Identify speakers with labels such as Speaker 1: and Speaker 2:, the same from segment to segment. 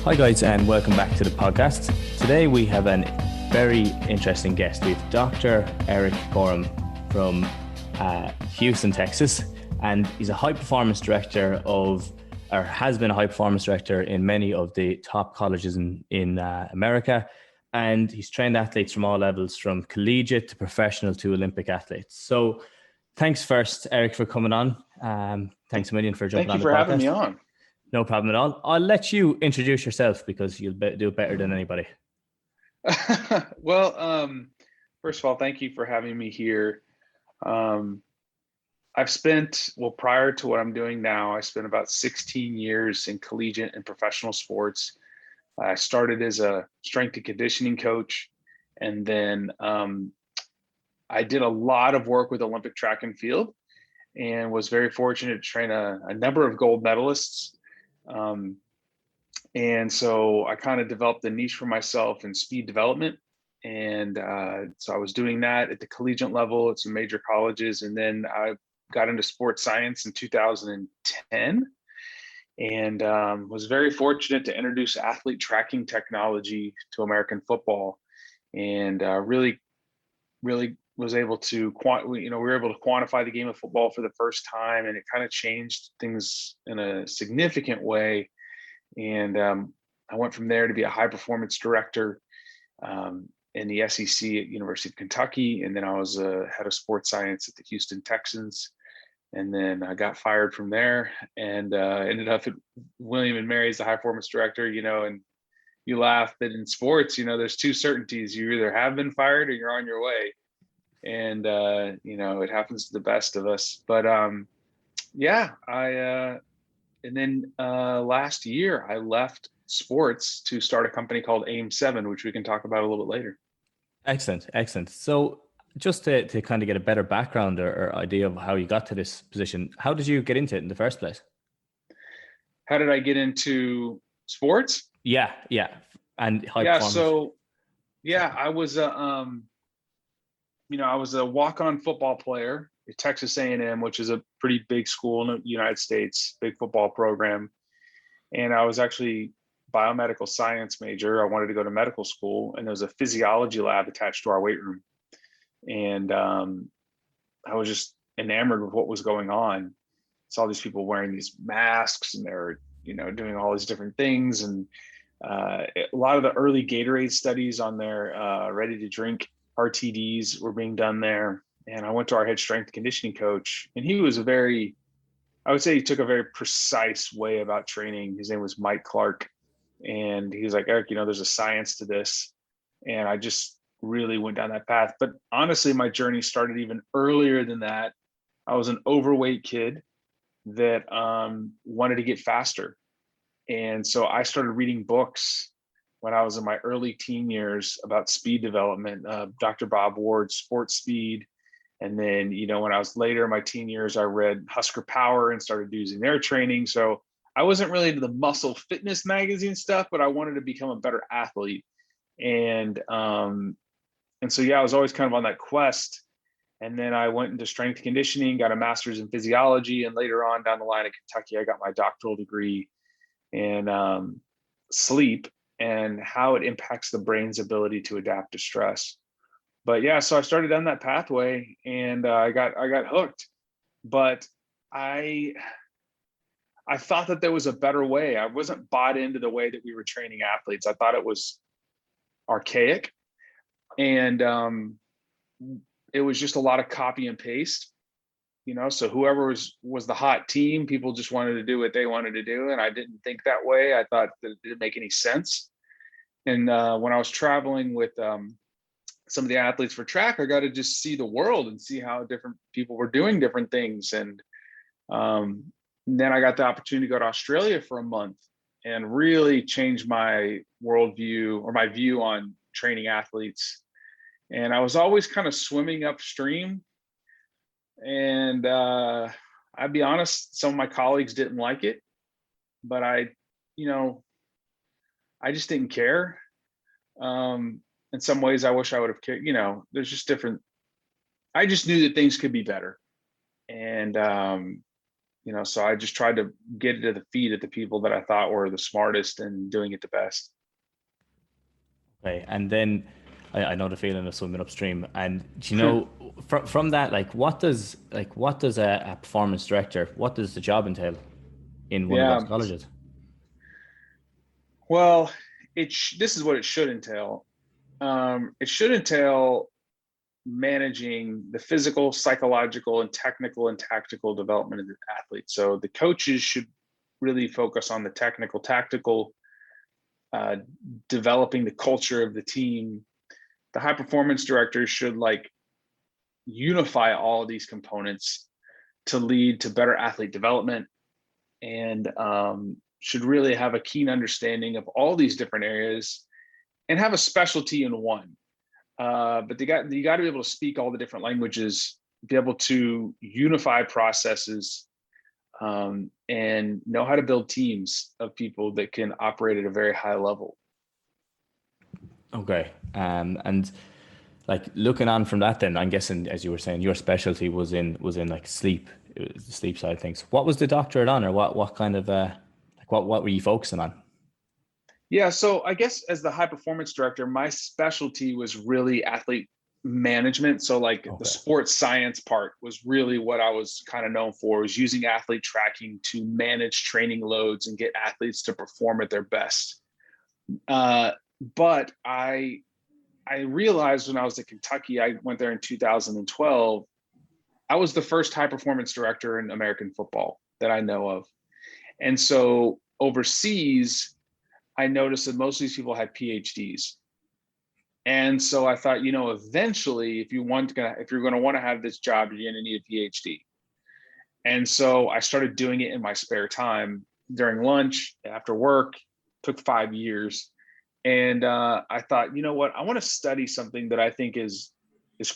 Speaker 1: Hi guys, and welcome back to the podcast. Today we have a very interesting guest. We have Dr. Erik Korem from Houston, Texas, and he's a high performance director has been a high performance director in many of the top colleges in America. And he's trained athletes from all levels, from collegiate to professional to Olympic athletes. So thanks first, Erik, for coming on. Thanks a million for jumping on the podcast.
Speaker 2: Thank you for having me on.
Speaker 1: No problem at all. I'll let you introduce yourself because you'll do it better than anybody.
Speaker 2: Well, first of all, thank you for having me here. I've spent, prior to what I'm doing now, I spent about 16 years in collegiate and professional sports. I started as a strength and conditioning coach, and then I did a lot of work with Olympic track and field and was very fortunate to train a number of gold medalists. And so I kind of developed a niche for myself in speed development. And so I was doing that at the collegiate level at some major colleges. And then I got into sports science in 2010 and was very fortunate to introduce athlete tracking technology to American football. And really was able to we were able to quantify the game of football for the first time, and it kind of changed things in a significant way. And I went from there to be a high performance director in the SEC at University of Kentucky, and then I was head of sports science at the Houston Texans, and then I got fired from there and ended up at William & Mary as the high performance director. And you laugh, but in sports, there's two certainties: you either have been fired or you're on your way. And, it happens to the best of us. But and then last year I left sports to start a company called AIM7, which we can talk about a little bit later.
Speaker 1: Excellent. So just to kind of get a better background or idea of how you got to this position, how did you get into it in the first place?
Speaker 2: How did I get into sports?
Speaker 1: Yeah. And high performance.
Speaker 2: So I was I was a walk-on football player at Texas A&M, which is a pretty big school in the United States, big football program. And I was actually biomedical science major. I wanted to go to medical school, and there was a physiology lab attached to our weight room. And I was just enamored with what was going on. Saw these people wearing these masks, and they're, doing all these different things. And a lot of the early Gatorade studies on their ready to drink RTDs were being done there. And I went to our head strength conditioning coach, and he was I would say he took a very precise way about training. His name was Mike Clark. And he was like, Erik, there's a science to this. And I just really went down that path. But honestly, my journey started even earlier than that. I was an overweight kid that wanted to get faster. And so I started reading books when I was in my early teen years about speed development, Dr. Bob Ward's Sports Speed. And then, when I was later in my teen years, I read Husker Power and started using their training. So I wasn't really into the muscle fitness magazine stuff, but I wanted to become a better athlete. And so, I was always kind of on that quest. And then I went into strength conditioning, got a master's in physiology. And later on down the line at Kentucky, I got my doctoral degree in sleep and how it impacts the brain's ability to adapt to stress. But so I started down that pathway, and I got hooked. But I thought that there was a better way. I wasn't bought into the way that we were training athletes. I thought it was archaic, and it was just a lot of copy and paste. So whoever was the hot team, people just wanted to do what they wanted to do. And I didn't think that way. I thought that it didn't make any sense. And when I was traveling with some of the athletes for track, I got to just see the world and see how different people were doing different things. And then I got the opportunity to go to Australia for a month and really change my worldview or my view on training athletes. And I was always kind of swimming upstream. And I'd be honest, some of my colleagues didn't like it, but I just didn't care. In some ways, I wish I would have cared. There's just different. I just knew that things could be better, and So I just tried to get it to the feet of the people that I thought were the smartest and doing it the best.
Speaker 1: Okay, and then I know the feeling of swimming upstream. And do you know from that, like what does a performance director, what does the job entail in one of those
Speaker 2: Yeah.
Speaker 1: colleges?
Speaker 2: Well, this is what it should entail. It should entail managing the physical, psychological, and technical and tactical development of the athlete. So the coaches should really focus on the technical, tactical, developing the culture of the team. The high performance directors should like unify all of these components to lead to better athlete development, and should really have a keen understanding of all these different areas and have a specialty in one. But you got to be able to speak all the different languages, be able to unify processes, and know how to build teams of people that can operate at a very high level.
Speaker 1: Okay. And like looking on from that, then I'm guessing, as you were saying, your specialty was in like sleep, it was the sleep side of things. What was the doctorate on, or what kind of like what were you focusing on?
Speaker 2: Yeah, so I guess as the high performance director, my specialty was really athlete management. So like the
Speaker 1: Okay.
Speaker 2: sports science part was really what I was kind of known for, was using athlete tracking to manage training loads and get athletes to perform at their best. But I realized when I was at Kentucky, I went there in 2012, I was the first high performance director in American football that I know of. And so overseas, I noticed that most of these people had PhDs. And so I thought, eventually, if you're going to want to have this job, you're going to need a PhD. And so I started doing it in my spare time during lunch, after work. Took 5 years. And I thought, you know what? I want to study something that I think is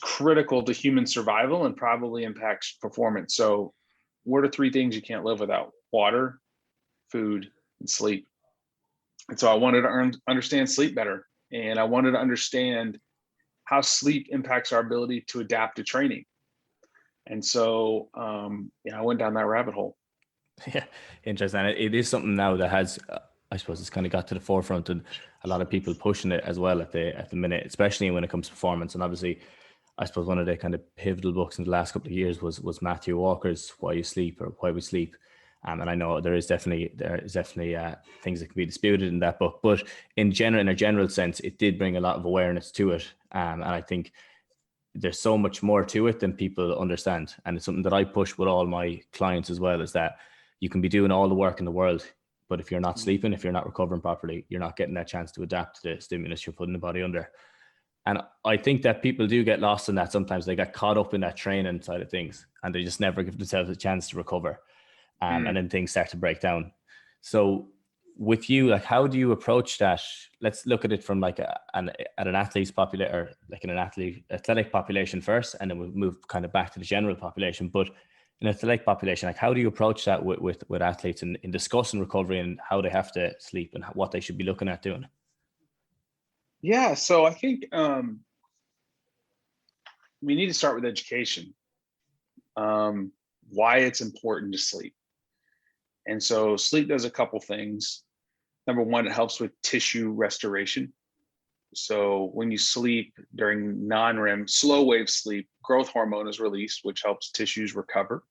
Speaker 2: critical to human survival and probably impacts performance. So what are 3 things you can't live without? Water, food, and sleep. And so I wanted to understand sleep better. And I wanted to understand how sleep impacts our ability to adapt to training. And so I went down that rabbit hole.
Speaker 1: Yeah, interesting. It is something now that has, I suppose, it's kind of got to the forefront, and a lot of people pushing it as well at the minute, especially when it comes to performance. And obviously, I suppose one of the kind of pivotal books in the last couple of years was Matthew Walker's "Why You Sleep" or "Why We Sleep." And I know there is definitely things that can be disputed in that book, but in a general sense, it did bring a lot of awareness to it. And I think there's so much more to it than people understand. And it's something that I push with all my clients as well, is that you can be doing all the work in the world, but if you're not sleeping, if you're not recovering properly, you're not getting that chance to adapt to the stimulus you're putting the body under. And I think that people do get lost in that sometimes. They get caught up in that training side of things, and they just never give themselves a chance to recover. And then things start to break down. So with you, like, how do you approach that? Let's look at it from like an athlete's population, or like in an athletic population first, and then we'll move kind of back to the general population. But in an athletic population, like, how do you approach that with athletes in discussing recovery and how they have to sleep and what they should be looking at doing?
Speaker 2: Yeah, so I think we need to start with education. Why it's important to sleep. And so sleep does a couple things. Number one, it helps with tissue restoration. So when you sleep during non-REM, slow wave sleep, growth hormone is released, which helps tissues recover.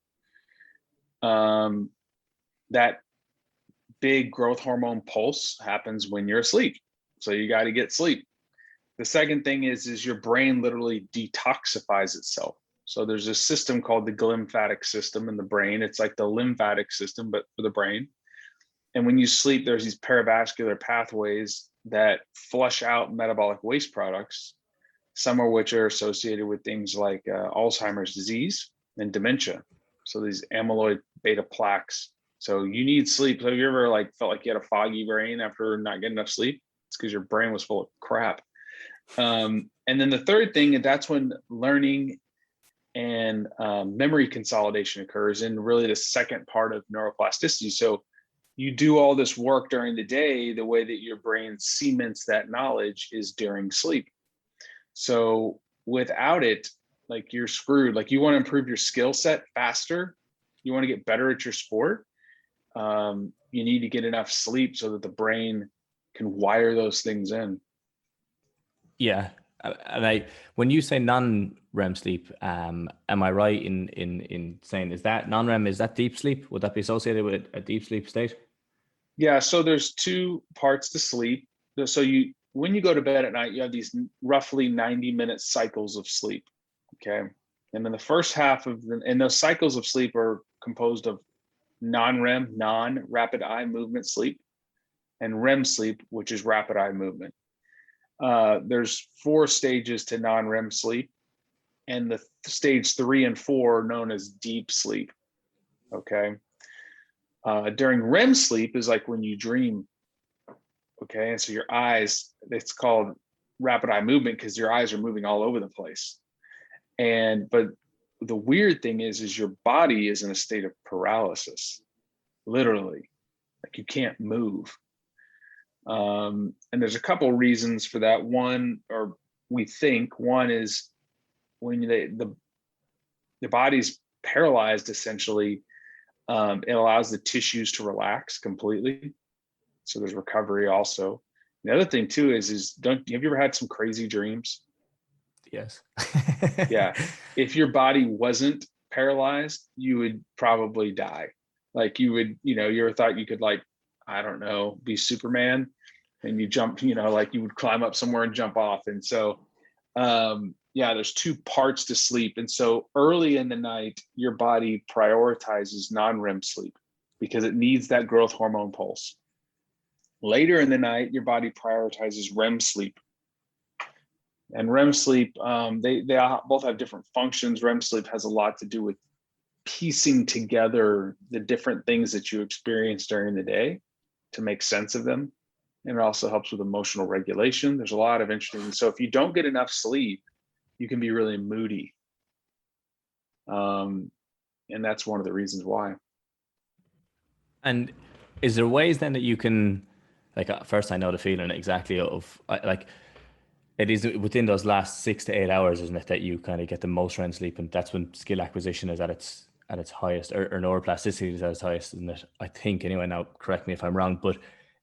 Speaker 2: That big growth hormone pulse happens when you're asleep. So you got to get sleep. The second thing is your brain literally detoxifies itself. So there's a system called the glymphatic system in the brain. It's like the lymphatic system, but for the brain. And when you sleep, there's these perivascular pathways that flush out metabolic waste products, some of which are associated with things like Alzheimer's disease and dementia. So these amyloid beta plaques. So you need sleep. So have you ever like felt like you had a foggy brain after not getting enough sleep? It's because your brain was full of crap. And then the third thing, and that's when learning and memory consolidation occurs, and really the second part of neuroplasticity. So you do all this work during the day, the way that your brain cements that knowledge is during sleep. So without it, like, you're screwed. Like, you want to improve your skill set faster, you want to get better at your sport, you need to get enough sleep so that the brain can wire those things in.
Speaker 1: Yeah. And when you say non-REM sleep, am I right in saying, is that non-REM, is that deep sleep? Would that be associated with a deep sleep state?
Speaker 2: Yeah. So there's two parts to sleep. So when you go to bed at night, you have these roughly 90-minute cycles of sleep. Okay. And then the first half and those cycles of sleep are composed of non-REM, non-rapid eye movement sleep, and REM sleep, which is rapid eye movement. There's 4 stages to non-REM sleep, and the stage 3 and 4 are known as deep sleep. Okay. During REM sleep is like when you dream. Okay. And so your eyes, it's called rapid eye movement because your eyes are moving all over the place. But the weird thing is your body is in a state of paralysis, literally, like you can't move. And there's a couple reasons for that. One is when the body's paralyzed, essentially, it allows the tissues to relax completely. So there's recovery also. The other thing too is have you ever had some crazy dreams?
Speaker 1: Yes.
Speaker 2: Yeah. If your body wasn't paralyzed, you would probably die. Like you ever thought you could, like, I don't know, be Superman and you jump, like you would climb up somewhere and jump off. And so, there's 2 parts to sleep. And so early in the night, your body prioritizes non-REM sleep because it needs that growth hormone pulse. Later in the night, your body prioritizes REM sleep. And REM sleep, they both have different functions. REM sleep has a lot to do with piecing together the different things that you experience during the day to make sense of them. And it also helps with emotional regulation. There's a lot of interesting. So if you don't get enough sleep, you can be really moody. And that's one of the reasons why.
Speaker 1: And is there ways then that you can, like, first I know the feeling exactly of, like, it is within those last 6 to 8 hours, isn't it, that you kind of get the most REM sleep, and that's when skill acquisition is at its highest, or neuroplasticity is at its highest, isn't it? I think anyway. Now, correct me if I'm wrong, but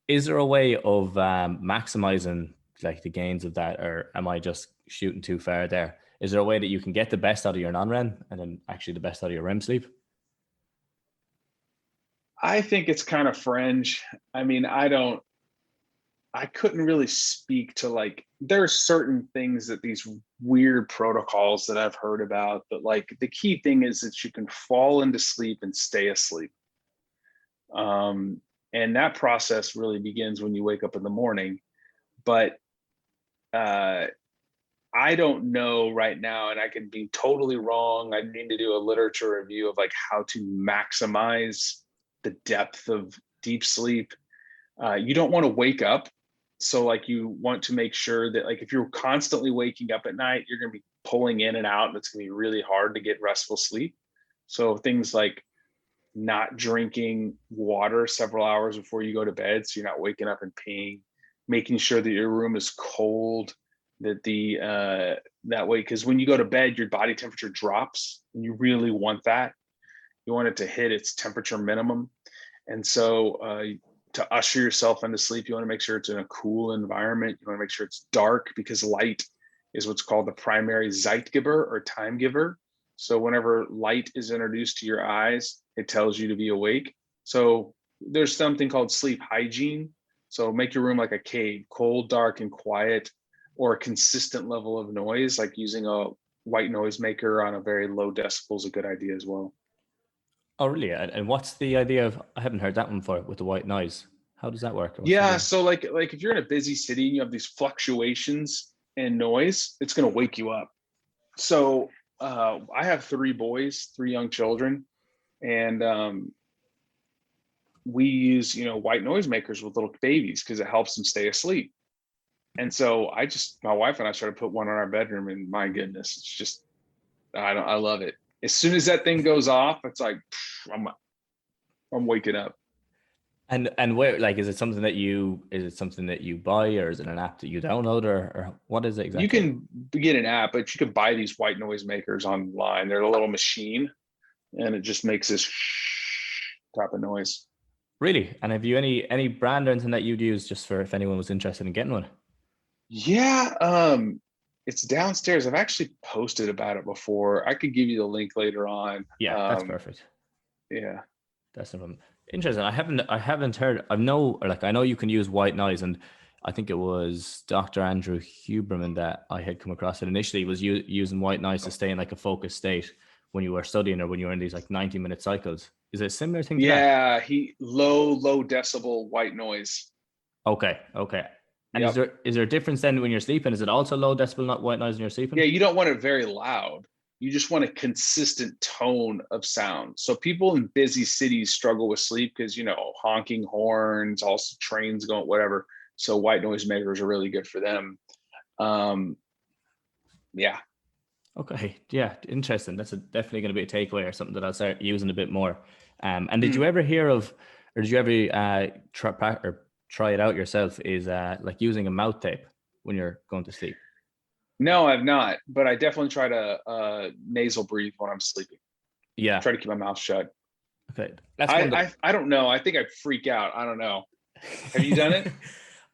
Speaker 1: is there a way of maximizing like the gains of that, or am I just shooting too far there? Is there a way that you can get the best out of your non-REM and then actually the best out of your REM sleep?
Speaker 2: I think it's kind of fringe. I mean, I couldn't really speak to, like, there are certain things that these weird protocols that I've heard about, but like the key thing is that you can fall into sleep and stay asleep. And that process really begins when you wake up in the morning. But I don't know right now, and I could be totally wrong. I need to do a literature review of like how to maximize the depth of deep sleep. You don't want to wake up. So like you want to make sure that, like, if you're constantly waking up at night, you're going to be pulling in and out, and it's going to be really hard to get restful sleep. So things like not drinking water several hours before you go to bed, so you're not waking up and peeing, making sure that your room is cold, that that way, because when you go to bed, your body temperature drops, and you really want that. You want it to hit its temperature minimum. And so to usher yourself into sleep, you want to make sure it's in a cool environment. You want to make sure it's dark, because light is what's called the primary Zeitgeber, or time giver. So whenever light is introduced to your eyes, it tells you to be awake. So there's something called sleep hygiene. So make your room like a cave, cold, dark, and quiet, or a consistent level of noise, like using a white noise maker on a very low decibel is a good idea as well.
Speaker 1: Oh, really? And what's the idea of, I haven't heard that one before, with the white noise. How does that work?
Speaker 2: Yeah, so like if you're in a busy city and you have these fluctuations in noise, it's going to wake you up. So I have 3 boys, 3 young children, and we use white noise makers with little babies because it helps them stay asleep. And so my wife and I started to put one in our bedroom, and my goodness, it's just, I love it. As soon as that thing goes off, it's like I'm waking up.
Speaker 1: And where, like, is it something that you buy, or is it an app that you download, or what is it exactly?
Speaker 2: You can get an app, but you can buy these white noise makers online. They're a little machine, and it just makes this type of noise.
Speaker 1: Really? And have you any brand or anything that you'd use just for if anyone was interested in getting one?
Speaker 2: Yeah, it's downstairs. I've actually posted about it before. I could give you the link later on.
Speaker 1: Yeah, that's perfect.
Speaker 2: Yeah.
Speaker 1: That's no problem. Interesting. I haven't heard. I know you can use white noise, and I think it was Dr. Andrew Huberman that I had come across it initially was using white noise to stay in like a focused state when you were studying or when you were in these like 90-minute cycles. Is it a similar thing to that?
Speaker 2: Yeah, low decibel white noise.
Speaker 1: Okay. And
Speaker 2: Yep.
Speaker 1: is there a difference then when you're sleeping? Is it also low decibel, not white noise when you're sleeping?
Speaker 2: Yeah, you don't want it very loud. You just want a consistent tone of sound. So people in busy cities struggle with sleep because, honking horns, also trains going, whatever. So white noise makers are really good for them. Yeah.
Speaker 1: Okay. Yeah. Interesting. That's definitely going to be a takeaway or something that I'll start using a bit more. And did you ever hear of, or did you ever try it out yourself? Is like using a mouth tape when you're going to sleep?
Speaker 2: No, I've not, but I definitely try to nasal breathe when I'm sleeping.
Speaker 1: Yeah.
Speaker 2: Try to keep my mouth shut.
Speaker 1: Okay. That's one
Speaker 2: I don't know. I think I'd freak out. I don't know. Have you done it?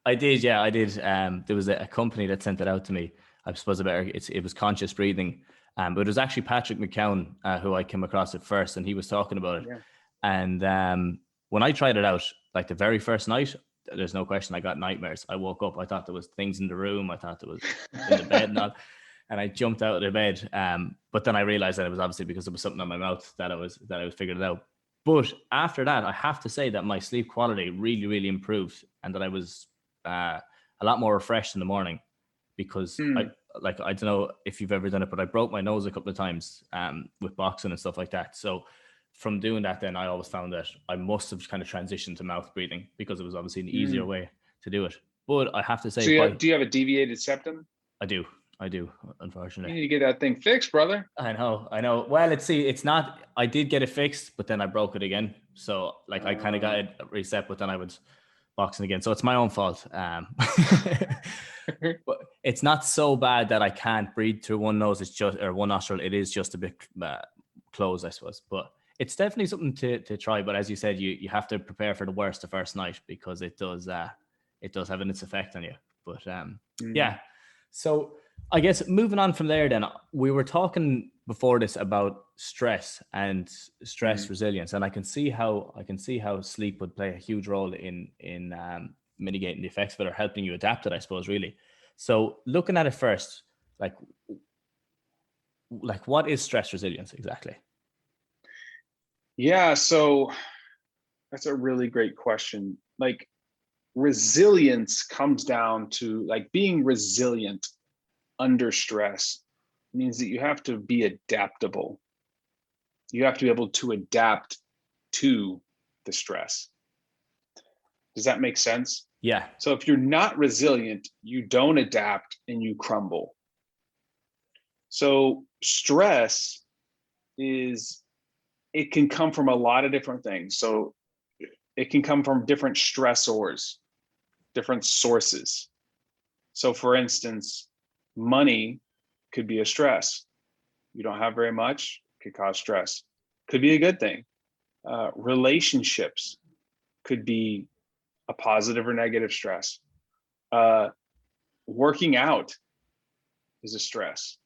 Speaker 1: I did. Yeah, I did. There was a company that sent it out to me. I suppose it was conscious breathing. But it was actually Patrick McCown who I came across it first, and he was talking about it.
Speaker 2: Yeah.
Speaker 1: And when I tried it out, like the very first night, there's no question I got nightmares. I woke up, I thought there was things in the room, I thought there was in the bed and all, and I jumped out of the bed. But then I realized that it was obviously because there was something on my mouth that I was figured it out. But after that, I have to say that my sleep quality really, really improved, and that I was a lot more refreshed in the morning because I don't know if you've ever done it, but I broke my nose a couple of times with boxing and stuff like that. So from doing that, then I always found that I must have kind of transitioned to mouth breathing because it was obviously an easier way to do it. But I have to say,
Speaker 2: So do you have a deviated septum?
Speaker 1: I do, unfortunately.
Speaker 2: You need to get that thing fixed, brother.
Speaker 1: I know. Well, it's not. I did get it fixed, but then I broke it again. So like I kind of got it reset, but then I was boxing again. So it's my own fault. But it's not so bad that I can't breathe through one nose. It's just, or one nostril. It is just a bit closed, I suppose. But it's definitely something to try. But as you said, you have to prepare for the worst the first night because it does have its effect on you. But yeah. So I guess moving on from there, then we were talking before this about stress and stress resilience, and I can see how sleep would play a huge role in mitigating the effects of it or helping you adapt it, I suppose, really. So looking at it first, like what is stress resilience exactly?
Speaker 2: Yeah, so that's a really great question. Like resilience comes down to like being resilient under stress means that you have to be adaptable. You have to be able to adapt to the stress. Does that make sense?
Speaker 1: Yeah.
Speaker 2: So if you're not resilient, you don't adapt and you crumble. So stress it can come from a lot of different things. So it can come from different stressors, different sources. So for instance, money could be a stress. You don't have very much, could cause stress. Could be a good thing. Relationships could be a positive or negative stress. Working out is a stress.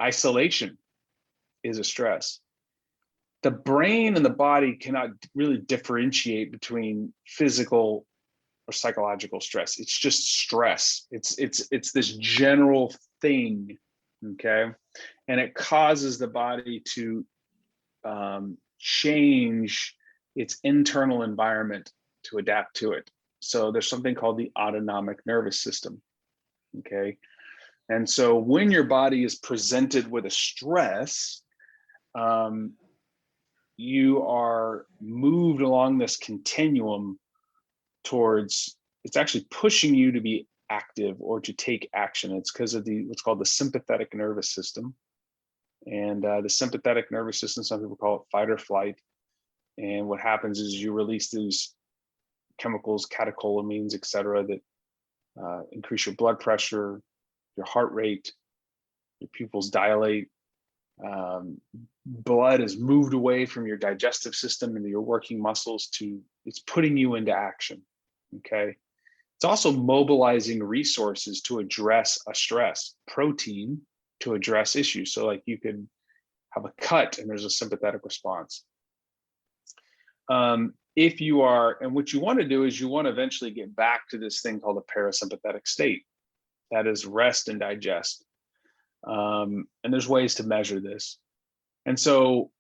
Speaker 2: Isolation is a stress. The brain and the body cannot really differentiate between physical or psychological stress. It's just stress. It's this general thing, okay? And it causes the body to change its internal environment to adapt to it. So there's something called the autonomic nervous system, okay? And so when your body is presented with a stress, you are moved along this continuum towards, it's actually pushing you to be active or to take action. It's because of what's called the sympathetic nervous system. And the sympathetic nervous system, some people call it fight or flight. And what happens is you release these chemicals, catecholamines, et cetera, that increase your blood pressure, your heart rate, your pupils dilate, Blood is moved away from your digestive system into your working muscles it's putting you into action. Okay. It's also mobilizing resources to address a stress, protein to address issues. So like you could have a cut and there's a sympathetic response. If you are, and what you want to do is you want to eventually get back to this thing called a parasympathetic state. That is rest and digest. And there's ways to measure this. And so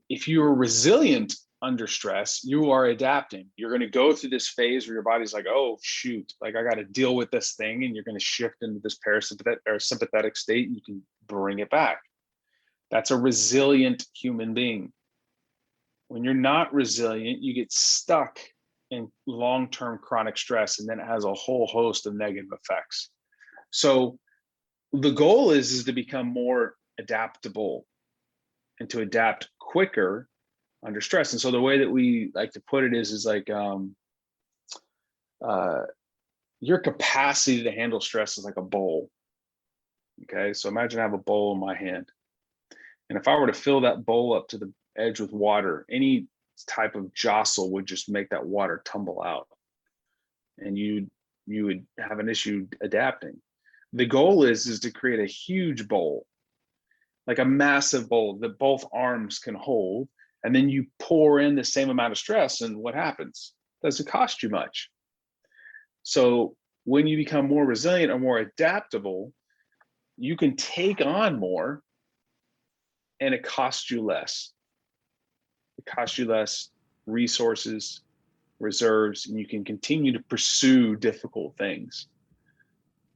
Speaker 2: if you're resilient under stress, you are adapting. You're going to go through this phase where your body's like, oh, shoot, like I got to deal with this thing. And you're going to shift into this parasympathetic or sympathetic state and you can bring it back. That's a resilient human being. When you're not resilient, you get stuck in long-term chronic stress, and then it has a whole host of negative effects. So the goal is to become more adaptable and to adapt quicker under stress. And so the way that we like to put it is like your capacity to handle stress is like a bowl. Okay, so imagine I have a bowl in my hand. And if I were to fill that bowl up to the edge with water, any type of jostle would just make that water tumble out. And you would have an issue adapting. The goal is to create a huge bowl, like a massive bowl that both arms can hold. And then you pour in the same amount of stress, and what happens? Does it cost you much? So when you become more resilient or more adaptable, you can take on more and it costs you less. It costs you less resources, reserves, and you can continue to pursue difficult things.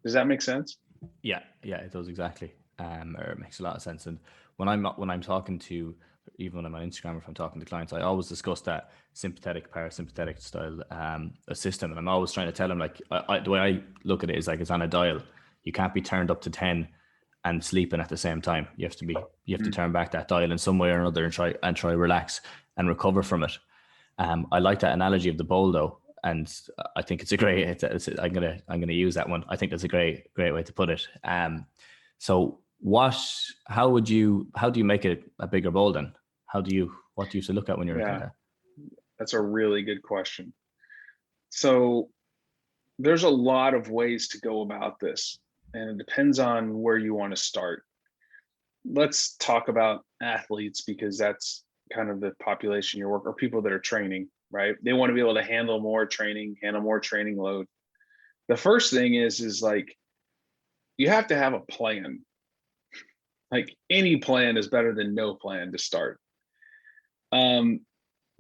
Speaker 2: Does that make sense?
Speaker 1: Yeah, it does exactly. Or it makes a lot of sense. And when I'm talking to, even when I'm on Instagram, if I'm talking to clients, I always discuss that sympathetic, parasympathetic style a system. And I'm always trying to tell them, like, the way I look at it is like it's on a dial. You can't be turned up to 10 and sleeping at the same time. You have to turn back that dial in some way or another and try relax and recover from it. I like that analogy of the bowl though, and I think it's a great. I'm gonna use that one. I think that's a great way to put it. So how do you make it a bigger bowl then? What do you look at when you're looking at that?
Speaker 2: That's a really good question. So there's a lot of ways to go about this, and it depends on where you want to start. Let's talk about athletes because that's kind of the population you work, or people that are training, right? They want to be able to handle more training load. The first thing is like, you have to have a plan. Like any plan is better than no plan to start.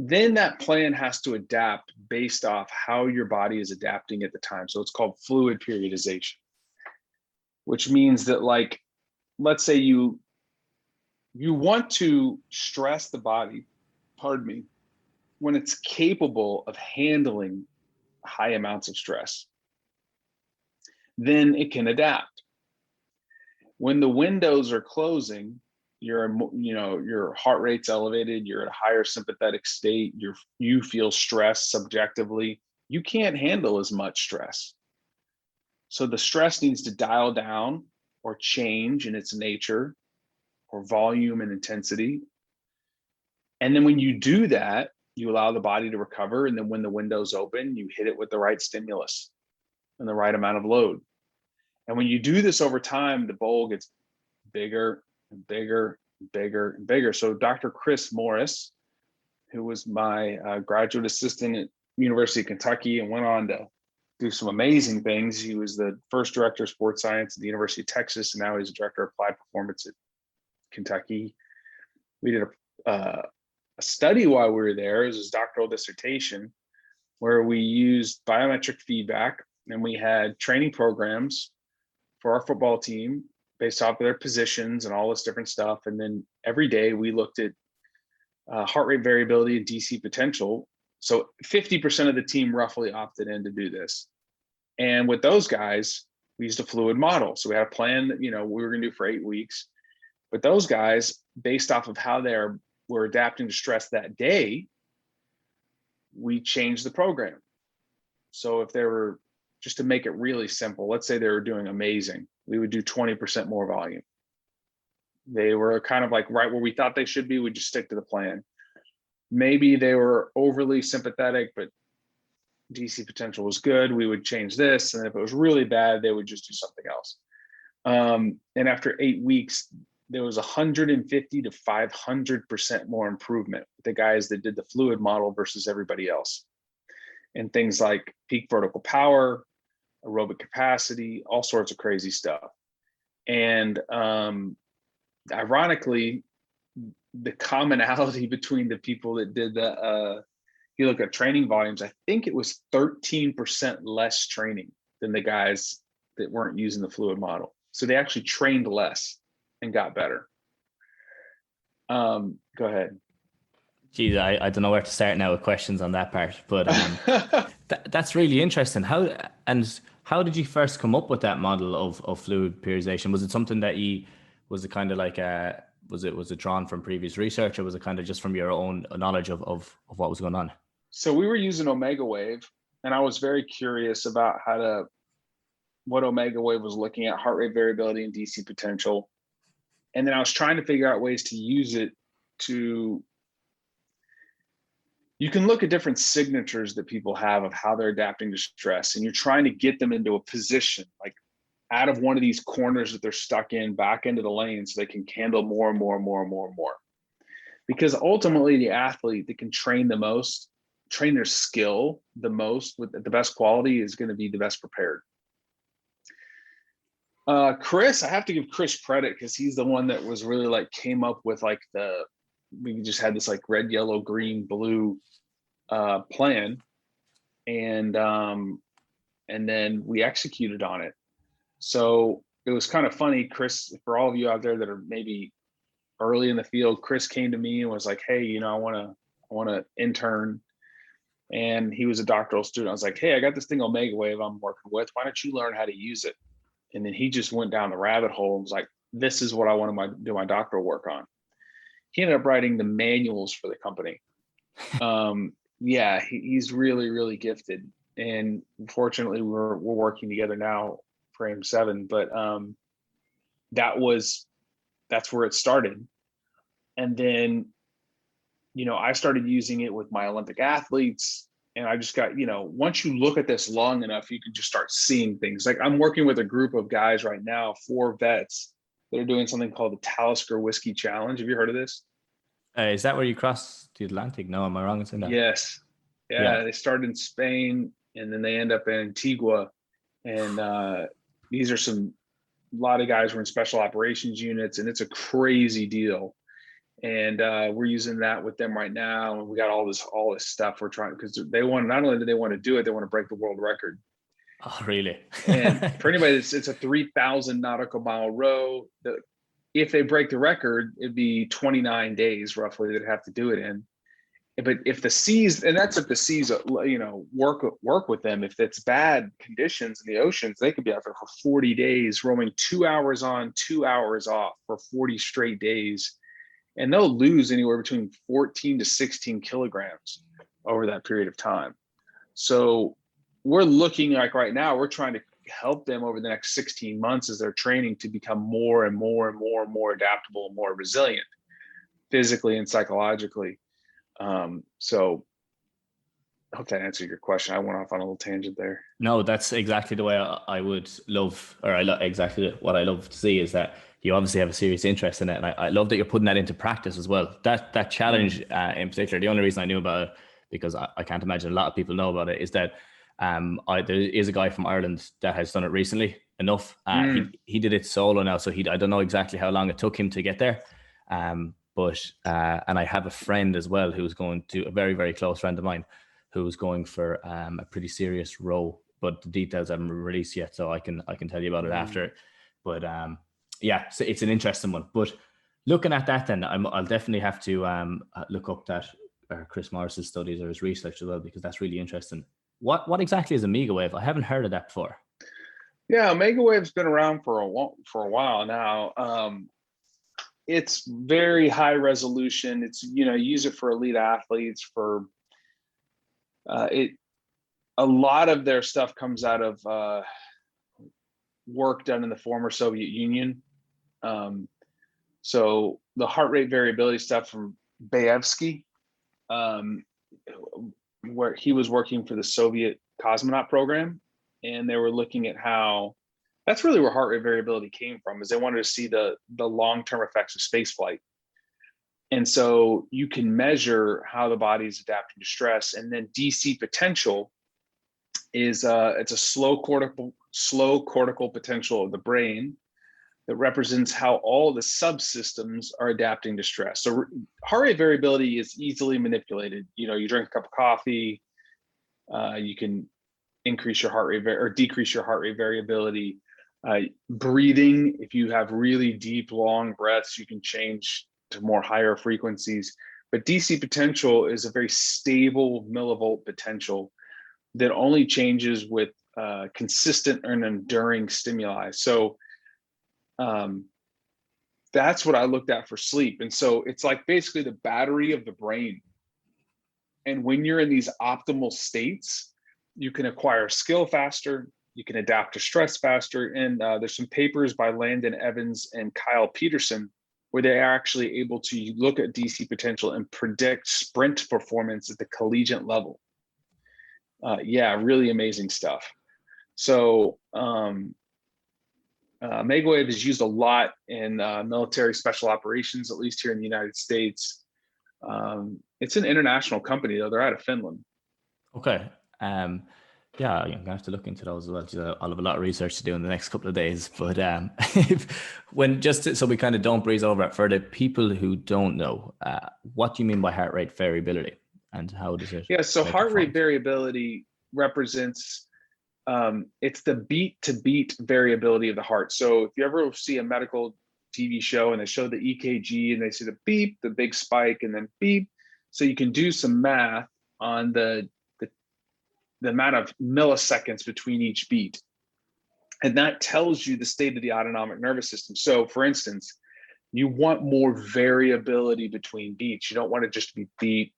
Speaker 2: Then that plan has to adapt based off how your body is adapting at the time. So it's called fluid periodization, which means that, like, let's say you want to stress the body, when it's capable of handling high amounts of stress, then it can adapt. When the windows are closing, your heart rate's elevated, you're at a higher sympathetic state, you feel stressed subjectively, you can't handle as much stress. So the stress needs to dial down or change in its nature or volume and intensity. And then when you do that, you allow the body to recover. And then when the window's open, you hit it with the right stimulus and the right amount of load. And when you do this over time, the bowl gets bigger and bigger and bigger and bigger. So Dr. Chris Morris, who was my graduate assistant at University of Kentucky and went on to do some amazing things. He was the first director of sports science at the University of Texas, and now he's a director of applied performance at Kentucky. We did a study while we were there. It was his doctoral dissertation where we used biometric feedback, and we had training programs for our football team based off of their positions and all this different stuff. And then every day we looked at heart rate variability and DC potential. So 50% of the team roughly opted in to do this. And with those guys, we used a fluid model. So we had a plan that, we were going to do for 8 weeks. But those guys, based off of how were adapting to stress that day, we changed the program. So if they were, just to make it really simple, let's say they were doing amazing, we would do 20% more volume. They were kind of like right where we thought they should be. We just stick to the plan. Maybe they were overly sympathetic, but DC potential was good. We would change this. And if it was really bad, they would just do something else. And after 8 weeks, there was 150 to 500% more improvement with the guys that did the fluid model versus everybody else. And things like peak vertical power, aerobic capacity, all sorts of crazy stuff. And ironically, the commonality between the people that did you look at training volumes, I think it was 13% less training than the guys that weren't using the fluid model. So they actually trained less and got better. Go ahead.
Speaker 1: Geez, I don't know where to start now with questions on that part, but that's really interesting. How did you first come up with that model of fluid periodization? Was it something that was it kind of like was it drawn from previous research, or was it kind of just from your own knowledge of what was going on?
Speaker 2: So we were using Omegawave, and I was very curious about what Omegawave was looking at, heart rate variability and DC potential. And then I was trying to figure out ways to use it you can look at different signatures that people have of how they're adapting to stress, and you're trying to get them into a position, like out of one of these corners that they're stuck in, back into the lane, so they can handle more and more and more and more and more. Because ultimately, the athlete that can train the most, train their skill the most with the best quality, is going to be the best prepared. Chris, I have to give Chris credit, because he's the one that was really like came up with like we just had this like red, yellow, green, blue plan, and then we executed on it. So it was kind of funny, Chris, for all of you out there that are maybe early in the field, Chris came to me and was like, hey, I want to intern. And he was a doctoral student. I was like, hey, I got this thing on Megawave I'm working with. Why don't you learn how to use it? And then he just went down the rabbit hole and was like, this is what I want to do my doctoral work on. He ended up writing the manuals for the company. Yeah, he's really, really gifted. And fortunately, we're working together now for AM7. But that's where it started. And then, I started using it with my Olympic athletes. And I just got, once you look at this long enough, you can just start seeing things. Like I'm working with a group of guys right now, 4 vets, that are doing something called the Talisker Whiskey Challenge. Have you heard of this?
Speaker 1: Is that where you cross the Atlantic? No, am I wrong in saying that?
Speaker 2: Yes. Yeah. They started in Spain, and then they end up in Antigua. And these are a lot of guys were in special operations units, and it's a crazy deal. And we're using that with them right now. And we got all this stuff we're trying, because they want, not only do they want to do it, they want to break the world record.
Speaker 1: Oh, really?
Speaker 2: And for anybody, it's a 3,000 nautical mile row. If they break the record, it'd be 29 days roughly they'd have to do it in. But if the seas, and that's if the seas, work with them. If it's bad conditions in the oceans, they could be out there for 40 days, roaming 2 hours on, 2 hours off for 40 straight days. And they'll lose anywhere between 14 to 16 kilograms over that period of time. So we're looking like right now, we're trying to help them over the next 16 months as they're training to become more and more and more and more adaptable and more resilient physically and psychologically. So I hope that answered your question. I went off on a little tangent there.
Speaker 1: No, that's exactly the way I would love, or exactly what I love to see, is that you obviously have a serious interest in it. And I love that you're putting that into practice as well. That challenge in particular, the only reason I knew about it, because I can't imagine a lot of people know about it, is that there is a guy from Ireland that has done it recently enough. He did it solo now, so I don't know exactly how long it took him to get there. But I have a friend as well who's going to, a very, very close friend of mine, who's going for a pretty serious row, but the details haven't released yet, so I can tell you about it after. But yeah, so it's an interesting one. But looking at that, then I'll definitely have to look up that Chris Morris's studies or his research as well, because that's really interesting. What exactly is a Megawave? I haven't heard of that before.
Speaker 2: Yeah, Megawave's been around for a while now. It's very high resolution. It's, use it for elite athletes. For a lot of their stuff comes out of work done in the former Soviet Union. So the heart rate variability stuff from Bayevsky, where he was working for the Soviet cosmonaut program, and they were looking at how that's really where heart rate variability came from, is they wanted to see the long-term effects of space flight. And so you can measure how the body is adapting to stress. And then DC potential is it's a slow cortical potential of the brain that represents how all the subsystems are adapting to stress. So heart rate variability is easily manipulated. You drink a cup of coffee, you can increase your heart rate or decrease your heart rate variability. Breathing, if you have really deep, long breaths, you can change to more higher frequencies. But DC potential is a very stable millivolt potential that only changes with consistent and enduring stimuli. So that's what I looked at for sleep. And so it's like basically the battery of the brain. And when you're in these optimal states, you can acquire skill faster, you can adapt to stress faster. And there's some papers by Landon Evans and Kyle Peterson where they're actually able to look at DC potential and predict sprint performance at the collegiate level. Really amazing stuff. So Megawave is used a lot in military special operations, at least here in the United States. It's an international company, though. They're out of Finland.
Speaker 1: Okay. Yeah, I'm gonna have to look into those as well. I'll have a lot of research to do in the next couple of days. But so we kind of don't breeze over it, for the people who don't know, what do you mean by heart rate variability, and how does it?
Speaker 2: Yeah, so heart rate variability represents it's the beat to beat variability of the heart. So if you ever see a medical TV show and they show the EKG and they see the beep, the big spike, and then beep, so you can do some math on the amount of milliseconds between each beat. And that tells you the state of the autonomic nervous system. So for instance, you want more variability between beats. You don't want it just to be beat,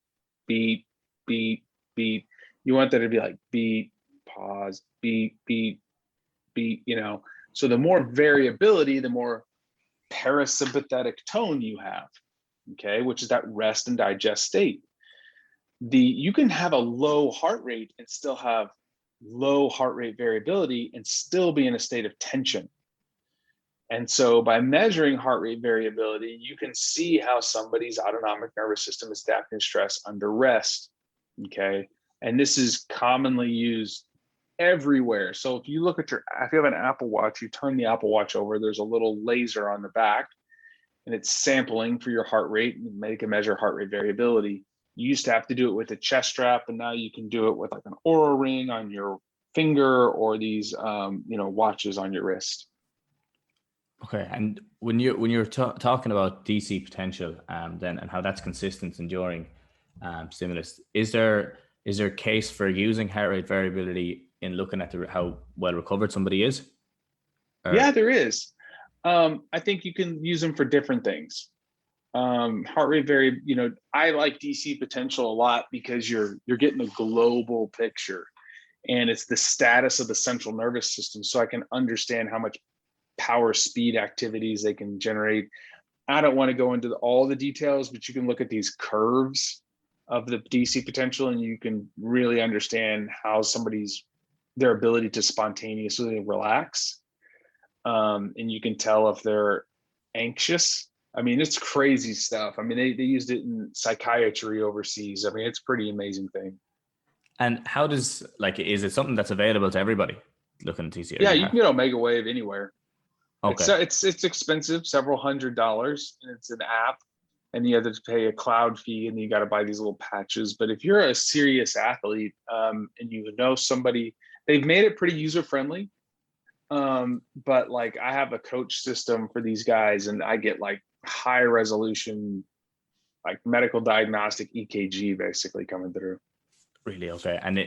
Speaker 2: beat, beat, beat. You want that to be like beat, pause, beat, beat, beat, So the more variability, the more parasympathetic tone you have, okay, which is that rest and digest state. You can have a low heart rate and still have low heart rate variability and still be in a state of tension. And so by measuring heart rate variability, you can see how somebody's autonomic nervous system is adapting to stress under rest, okay? And this is commonly used everywhere. So if you have an Apple Watch, you turn the Apple Watch over, there's a little laser on the back, and it's sampling for your heart rate, and they can measure heart rate variability. You used to have to do it with a chest strap, and now you can do it with like an Oura ring on your finger or these, watches on your wrist.
Speaker 1: Okay, and when you're talking about DC potential, then, and how that's consistent, enduring stimulus, is there a case for using heart rate variability in looking at how well recovered somebody is?
Speaker 2: Yeah, there is. I think you can use them for different things. Heart rate I like DC potential a lot because you're getting a global picture, and it's the status of the central nervous system, so I can understand how much power speed activities they can generate. I don't want to go into all the details, but you can look at these curves of the DC potential and you can really understand how their ability to spontaneously relax. And you can tell if they're anxious. I mean, it's crazy stuff. I mean, they used it in psychiatry overseas. I mean, it's a pretty amazing thing.
Speaker 1: And how is it something that's available to everybody looking at TCA?
Speaker 2: Yeah, you can get Omegawave anywhere.
Speaker 1: Okay.
Speaker 2: It's expensive, several $100s, and it's an app, and you have to pay a cloud fee, and you got to buy these little patches. But if you're a serious athlete, and you know somebody, they've made it pretty user friendly. But like I have a coach system for these guys, and I get like high resolution, like medical diagnostic EKG basically coming through.
Speaker 1: Really? Okay. And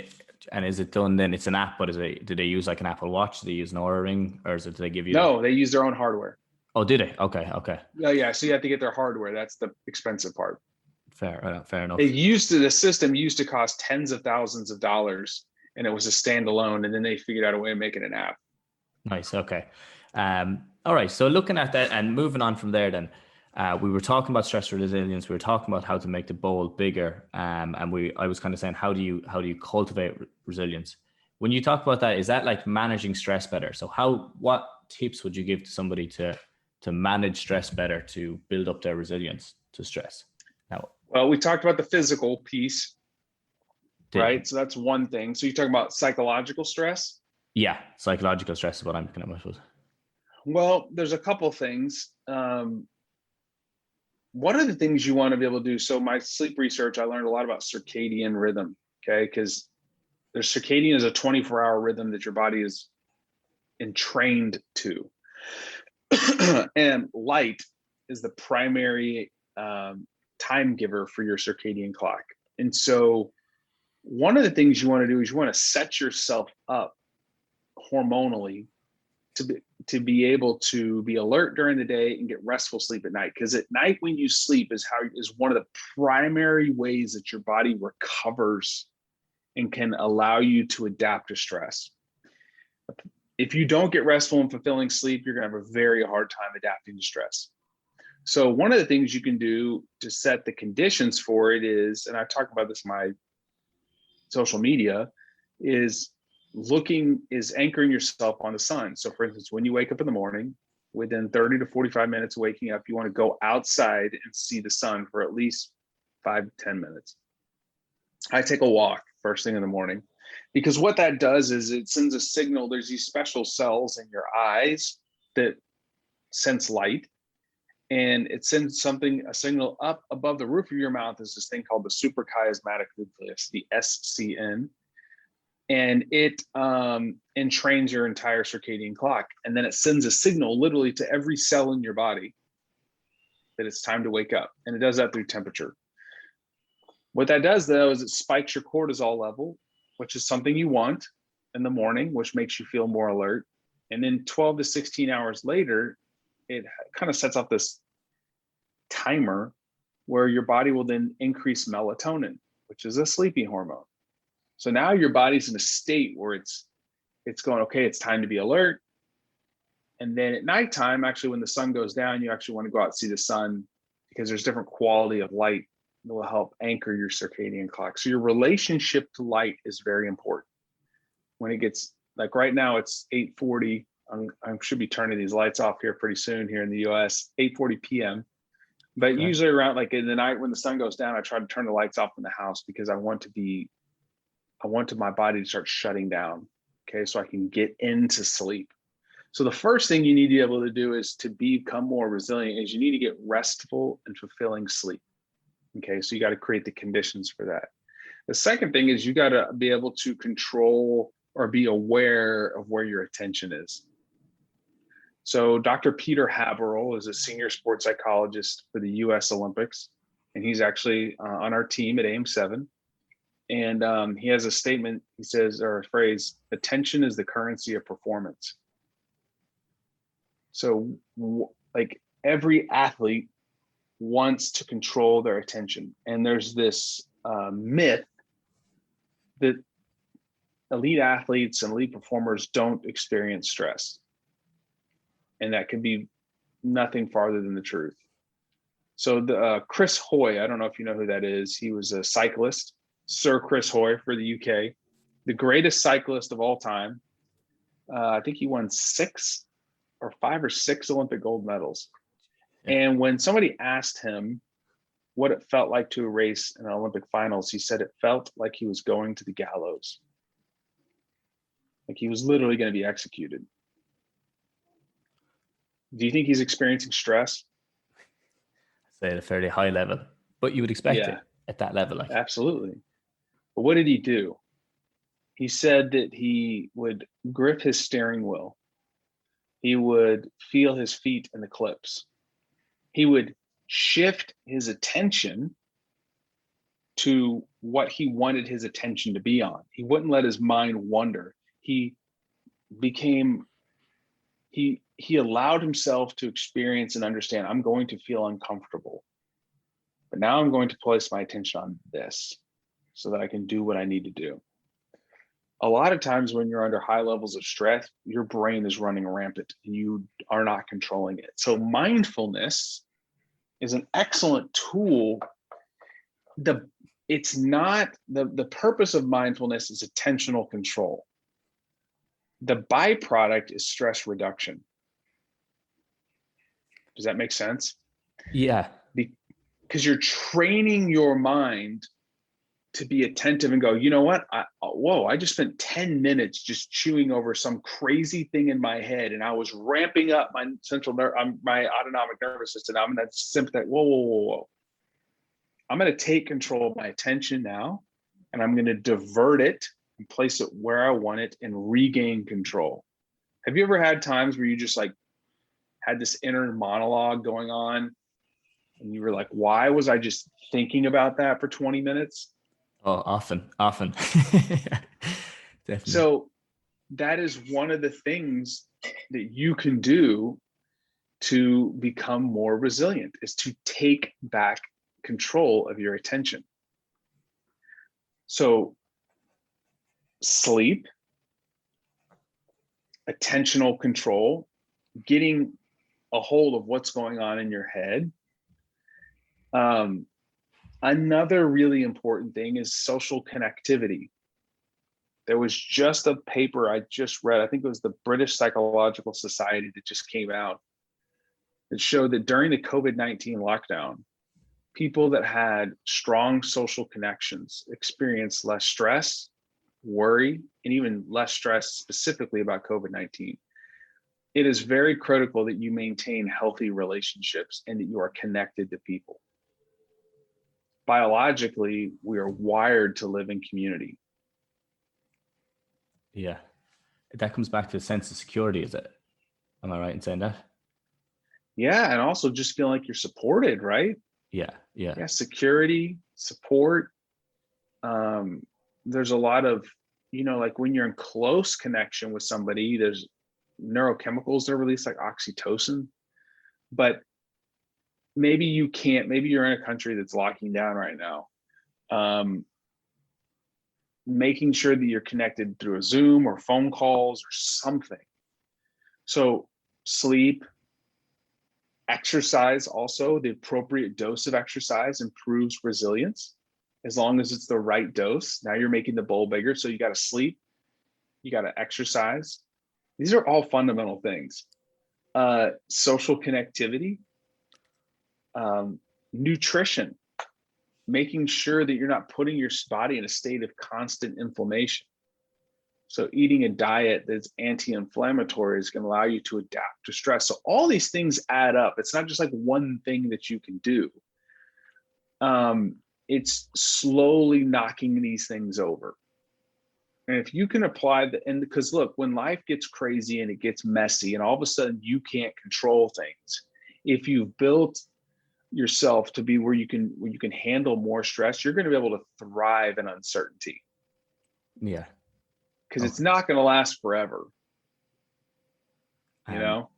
Speaker 1: is it done then? It's an app, but do they use like an Apple Watch? Do they use an Oura ring, or do they give you?
Speaker 2: No, they use their own hardware.
Speaker 1: Oh, did they? Okay.
Speaker 2: Yeah. So you have to get their hardware. That's the expensive part.
Speaker 1: Fair enough.
Speaker 2: The system used to cost tens of thousands of dollars, and it was a standalone, and then they figured out a way of making an app.
Speaker 1: Nice. Okay. All right. So looking at that and moving on from there, then, We were talking about stress resilience. We were talking about how to make the bowl bigger, and I was kind of saying, how do you cultivate resilience? When you talk about that, is that like managing stress better? So what tips would you give to somebody to manage stress better, to build up their resilience to stress? Now,
Speaker 2: Well, we talked about the physical piece, right? So that's one thing. So you're talking about psychological stress?
Speaker 1: Yeah, psychological stress is what I'm thinking about.
Speaker 2: Well, there's a couple things. One of the things you want to be able to do, so my sleep research, I learned a lot about circadian rhythm, okay? Because there's circadian is a 24-hour rhythm that your body is entrained to. And light is the primary time giver for your circadian clock. And so one of the things you want to do is you want to set yourself up hormonally to be able to be alert during the day and get restful sleep at night. Because at night when you sleep is one of the primary ways that your body recovers and can allow you to adapt to stress. If you don't get restful and fulfilling sleep, you're going to have a very hard time adapting to stress. So one of the things you can do to set the conditions for it is, and I talk about this in my social media, is anchoring yourself on the sun. So for instance, when you wake up in the morning, within 30 to 45 minutes of waking up, you want to go outside and see the sun for at least 5 to 10 minutes. I take a walk first thing in the morning, because what that does is it sends a signal. There's these special cells in your eyes that sense light, and it sends a signal up above the roof of your mouth. Is this thing called the suprachiasmatic nucleus, the SCN. And it entrains your entire circadian clock. And then it sends a signal literally to every cell in your body that it's time to wake up. And it does that through temperature. What that does, though, is it spikes your cortisol level, which is something you want in the morning, which makes you feel more alert. And then 12 to 16 hours later, it kind of sets off this timer where your body will then increase melatonin, which is a sleeping hormone. So now your body's in a state where it's going, okay, it's time to be alert. And then at nighttime, actually, when the sun goes down, you actually want to go out and see the sun, because there's different quality of light that will help anchor your circadian clock. So your relationship to light is very important. When it gets, like right now, it's 8:40. I should be turning these lights off here pretty soon here in the US, 8:40 p.m. But usually around like in the night when the sun goes down, I try to turn the lights off in the house, because I want my body to start shutting down, okay, so I can get into sleep. So the first thing you need to be able to do is to become more resilient is you need to get restful and fulfilling sleep, okay? So you got to create the conditions for that. The second thing is you got to be able to control or be aware of where your attention is. So Dr. Peter Haberl is a senior sports psychologist for the US Olympics, and he's actually on our team at AM7. And he has a statement, he says, or a phrase, attention is the currency of performance. So like every athlete wants to control their attention. And there's this myth that elite athletes and elite performers don't experience stress. And that could be nothing farther than the truth. So Chris Hoy, I don't know if you know who that is. He was a cyclist. Sir Chris Hoy for the UK, the greatest cyclist of all time. I think he won 5 or 6 Olympic gold medals. Yeah. And when somebody asked him what it felt like to race in Olympic finals, he said it felt like he was going to the gallows. Like he was literally going to be executed. Do you think he's experiencing stress?
Speaker 1: I'd say at a fairly high level, but you would expect it at that level. Like.
Speaker 2: Absolutely. But what did he do? He said that he would grip his steering wheel. He would feel his feet in the clips. He would shift his attention to what he wanted his attention to be on. He wouldn't let his mind wander. He allowed himself to experience and understand, I'm going to feel uncomfortable, but now I'm going to place my attention on this so that I can do what I need to do. A lot of times when you're under high levels of stress, your brain is running rampant and you are not controlling it. So mindfulness is an excellent tool. It's not the purpose of mindfulness is attentional control. The byproduct is stress reduction. Does that make sense?
Speaker 1: Yeah.
Speaker 2: Because you're training your mind to be attentive and go, you know what? I just spent 10 minutes just chewing over some crazy thing in my head, and I was ramping up my my autonomic nervous system. I'm in that sympathetic. Whoa. I'm going to take control of my attention now, and I'm going to divert it and place it where I want it and regain control. Have you ever had times where you just like had this inner monologue going on, and you were like, why was I just thinking about that for 20 minutes?
Speaker 1: Oh, often. Definitely.
Speaker 2: So that is one of the things that you can do to become more resilient, is to take back control of your attention. So sleep, attentional control, getting a hold of what's going on in your head. Another really important thing is social connectivity. There was just a paper I just read, I think it was the British Psychological Society that just came out, that showed that during the COVID-19 lockdown, people that had strong social connections experienced less stress, worry, and even less stress specifically about COVID-19. It is very critical that you maintain healthy relationships and that you are connected to people. Biologically, we are wired to live in community.
Speaker 1: Yeah. That comes back to a sense of security, is it? Am I right in saying that?
Speaker 2: Yeah, and also just feeling like you're supported, right?
Speaker 1: Yeah.
Speaker 2: Security, support. There's a lot of, like when you're in close connection with somebody, there's neurochemicals that are released like oxytocin, but maybe you're in a country that's locking down right now. Making sure that you're connected through a Zoom or phone calls or something. So sleep, exercise, also the appropriate dose of exercise improves resilience as long as it's the right dose. Now you're making the bowl bigger. So you got to sleep, you got to exercise. These are all fundamental things. Social connectivity, nutrition, making sure that you're not putting your body in a state of constant inflammation. So eating a diet that's anti-inflammatory is going to allow you to adapt to stress. So all these things add up. It's not just like one thing that you can do. It's slowly knocking these things over. And if you can apply because look, when life gets crazy and it gets messy and all of a sudden you can't control things, if you've built yourself to be where you can handle more stress, you're going to be able to thrive in uncertainty.
Speaker 1: Yeah.
Speaker 2: Because it's not going to last forever.
Speaker 1: And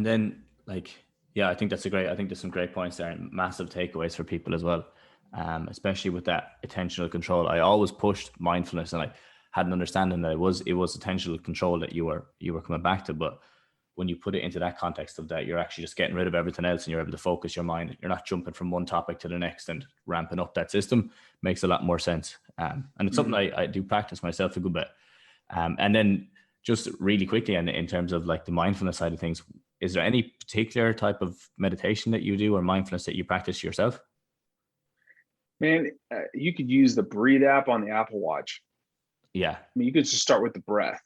Speaker 1: then I think that's I think there's some great points there and massive takeaways for people as well. Especially with that attentional control. I always pushed mindfulness, and I had an understanding that it was attentional control that you were coming back to. But when you put it into that context of that, you're actually just getting rid of everything else and you're able to focus your mind. You're not jumping from one topic to the next and ramping up that system. Makes a lot more sense. And it's something I do practice myself a good bit. And then just really quickly, and in terms of like the mindfulness side of things, is there any particular type of meditation that you do or mindfulness that you practice yourself?
Speaker 2: Man, you could use the Breathe app on the Apple Watch.
Speaker 1: Yeah.
Speaker 2: I mean, you could just start with the breath.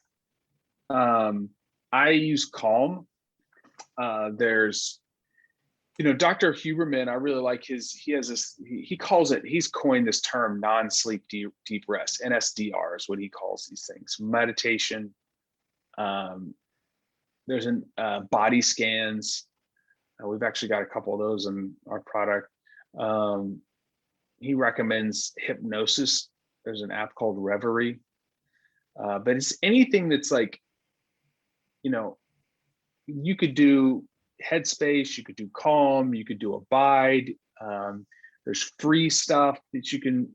Speaker 2: I use Calm. There's, Dr. Huberman, I really like he's coined this term non-sleep deep rest, NSDR is what he calls these things. Meditation. There's body scans. We've actually got a couple of those in our product. He recommends hypnosis. There's an app called Reverie. But it's anything that's like, you could do Headspace, you could do Calm, you could do Abide. There's free stuff that you can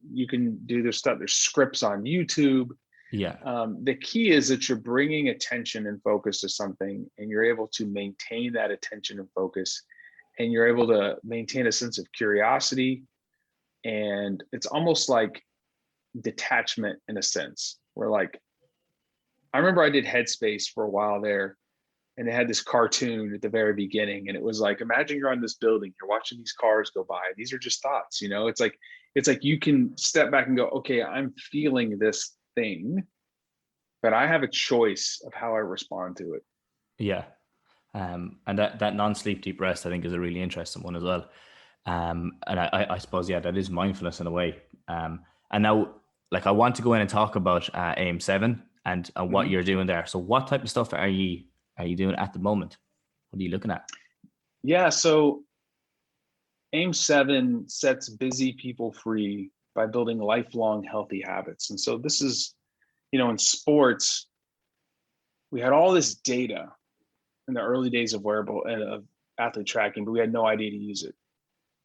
Speaker 2: do. There's scripts on YouTube.
Speaker 1: Yeah.
Speaker 2: The key is that you're bringing attention and focus to something, and you're able to maintain that attention and focus and you're able to maintain a sense of curiosity. And it's almost like detachment in a sense, where like, I remember I did Headspace for a while there, and they had this cartoon at the very beginning, and it was like, imagine you're on this building, you're watching these cars go by. These are just thoughts, you know. It's like you can step back and go, okay, I'm feeling this thing, but I have a choice of how I respond to it.
Speaker 1: Yeah. And that non-sleep deep rest, I think, is a really interesting one as well. And I suppose, yeah, that is mindfulness in a way. And now, like, I want to go in and talk about AIM 7 and what you're doing there. So what type of stuff are you doing at the moment? What are you looking at?
Speaker 2: Yeah, so AIM 7 sets busy people free by building lifelong healthy habits. And so this is, you know, in sports, we had all this data in the early days of wearable and of athlete tracking, but we had no idea to use it.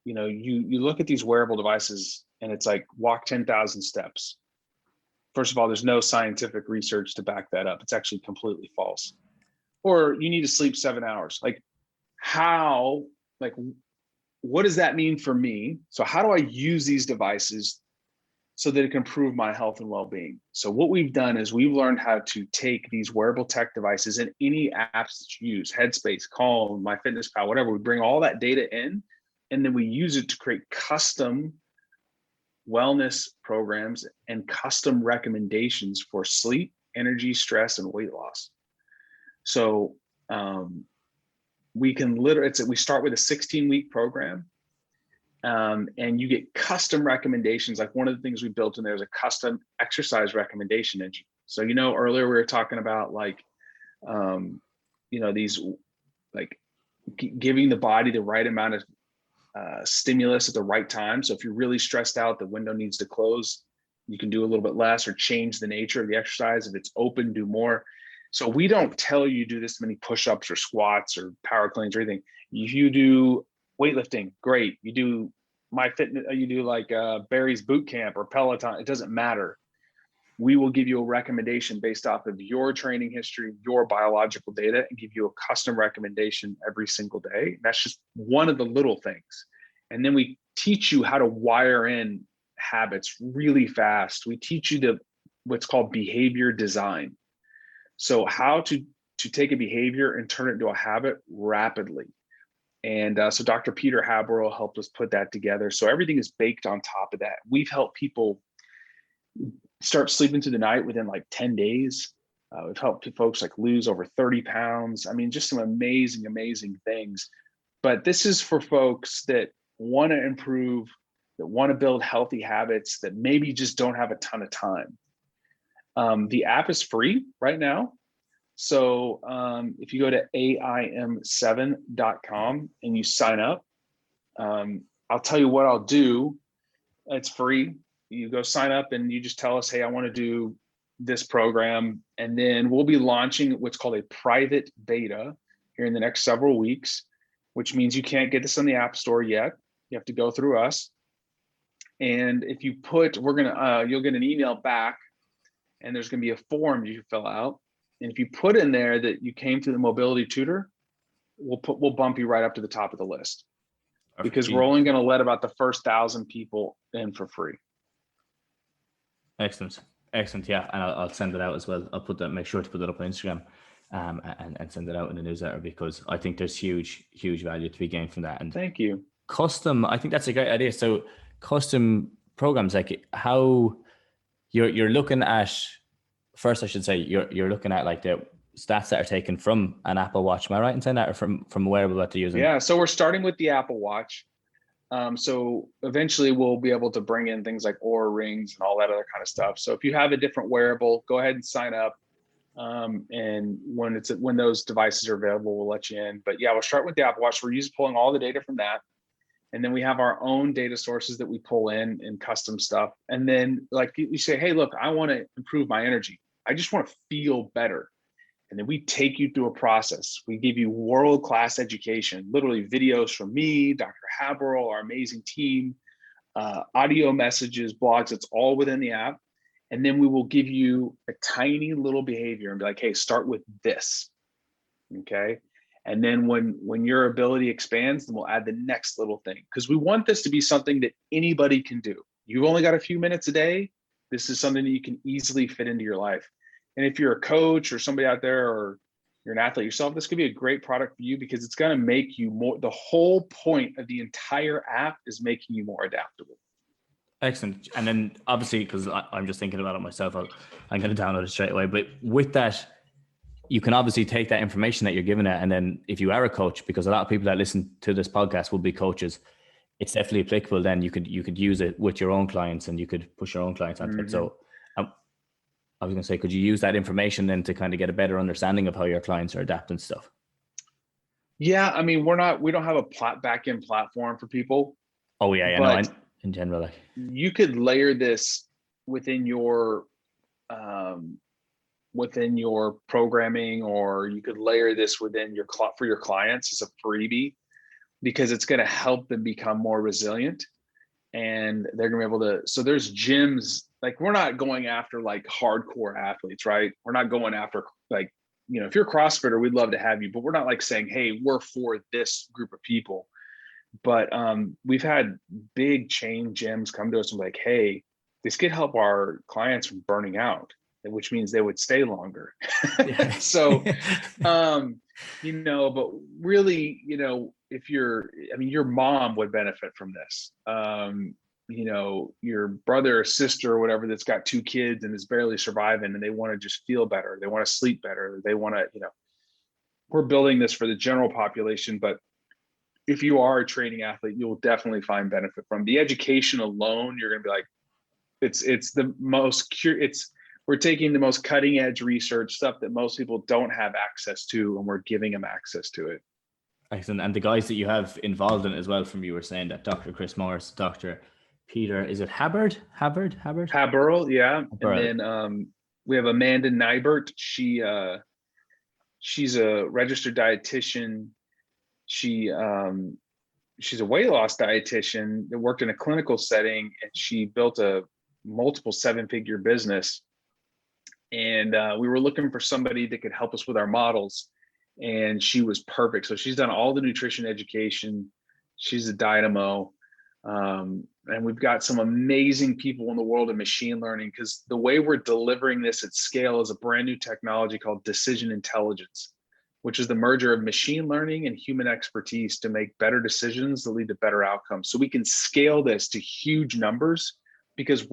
Speaker 2: You know, you look at these wearable devices and it's like walk 10,000 steps. First of all, there's no scientific research to back that up. It's actually completely false. Or you need to sleep 7 hours. Like, how, like, what does that mean for me? So how do I use these devices so that it can improve my health and well-being? So what we've done is we've learned how to take these wearable tech devices and any apps that you use, Headspace, Calm, MyFitnessPal, whatever, we bring all that data in, and then we use it to create custom wellness programs and custom recommendations for sleep, energy, stress, and weight loss. So we can literally, we start with a 16-week program, and you get custom recommendations. Like, one of the things we built in there is a custom exercise recommendation engine. So, you know, earlier we were talking about like, you know, these like giving the body the right amount of stimulus at the right time. So if you're really stressed out, the window needs to close, you can do a little bit less or change the nature of the exercise. If it's open, do more. So we don't tell you do this many push-ups or squats or power cleans or anything. If you do weightlifting, great. You do you do like Barry's boot camp or Peloton, it doesn't matter. We will give you a recommendation based off of your training history, your biological data, and give you a custom recommendation every single day. That's just one of the little things. And then we teach you how to wire in habits really fast. We teach you what's called behavior design. So how to take a behavior and turn it into a habit rapidly. And so Dr. Peter Haberl helped us put that together. So everything is baked on top of that. We've helped people start sleeping through the night within like 10 days. We've helped folks like lose over 30 pounds. I mean, just some amazing, amazing things. But this is for folks that want to improve, that want to build healthy habits, that maybe just don't have a ton of time. The app is free right now. So if you go to aim7.com and you sign up, I'll tell you what I'll do. It's free. You go sign up and you just tell us, hey, I want to do this program. And then we'll be launching what's called a private beta here in the next several weeks, which means you can't get this on the App Store yet. You have to go through us. And if you put, you'll get an email back, and there's going to be a form you fill out. And if you put in there that you came through the mobility tutor, we'll bump you right up to the top of the list. Perfect. Because we're only going to let about the first 1,000 people in for free.
Speaker 1: Excellent. Yeah. And I'll send it out as well. Make sure to put it up on Instagram and send it out in the newsletter, because I think there's huge value to be gained from that. And
Speaker 2: thank you.
Speaker 1: Custom, I think that's a great idea. So custom programs, like how you're looking at, first I should say, you're looking at like the stats that are taken from an Apple Watch. Am I right in saying that, or from a wearable that they're using?
Speaker 2: Yeah. So we're starting with the Apple Watch. So eventually we'll be able to bring in things like Oura rings and all that other kind of stuff. So if you have a different wearable, go ahead and sign up. And when those devices are available, we'll let you in. But yeah, we'll start with the Apple Watch. We're pulling all the data from that. And then we have our own data sources that we pull in and custom stuff. And then like you say, hey, look, I want to improve my energy. I just want to feel better. And then we take you through a process. We give you world-class education, literally videos from me, Dr. Haberl, our amazing team, audio messages, blogs, it's all within the app. And then we will give you a tiny little behavior and be like, hey, start with this, okay? And then when your ability expands, then we'll add the next little thing, because we want this to be something that anybody can do. You've only got a few minutes a day. This is something that you can easily fit into your life. And if you're a coach or somebody out there, or you're an athlete yourself, this could be a great product for you, because it's going to make you more. The whole point of the entire app is making you more adaptable.
Speaker 1: Excellent. And then obviously, because I'm just thinking about it myself, I'm going to download it straight away. But with that, you can obviously take that information that you're given it. And then if you are a coach, because a lot of people that listen to this podcast will be coaches, it's definitely applicable. Then you could use it with your own clients, and you could push your own clients onto it. So I was going to say, could you use that information then to kind of get a better understanding of how your clients are adapting stuff?
Speaker 2: Yeah. I mean, we don't have a back-end platform for people.
Speaker 1: Oh yeah. Yeah. No, in general, like,
Speaker 2: you could layer this within your programming, or you could layer this within for your clients as a freebie, because it's going to help them become more resilient, and they're going to be able to. So there's gyms, like, we're not going after like hardcore athletes, right? We're not going after, like, if you're a CrossFitter, we'd love to have you, but we're not like saying, hey, we're for this group of people. But we've had big chain gyms come to us and be like, hey, this could help our clients from burning out, which means they would stay longer. So, but really, if your mom would benefit from this. Your brother or sister or whatever that's got 2 kids and is barely surviving, and they want to just feel better. They want to sleep better. They want to, we're building this for the general population, but if you are a training athlete, you'll definitely find benefit from the education alone. You're going to be like, we're taking the most cutting edge research stuff that most people don't have access to, and we're giving them access to it.
Speaker 1: Excellent. And the guys that you have involved in it as well, from you were saying that Dr. Chris Morris, Dr. Peter, is it Haberl?
Speaker 2: Yeah. Haberl. And then we have Amanda Nybert. She's a registered dietitian. She's a weight loss dietitian that worked in a clinical setting, and she built a multiple 7-figure business. And we were looking for somebody that could help us with our models, and she was perfect. So she's done all the nutrition education. She's a dynamo. And we've got some amazing people in the world of machine learning, because the way we're delivering this at scale is a brand new technology called decision intelligence, which is the merger of machine learning and human expertise to make better decisions that lead to better outcomes. So we can scale this to huge numbers, because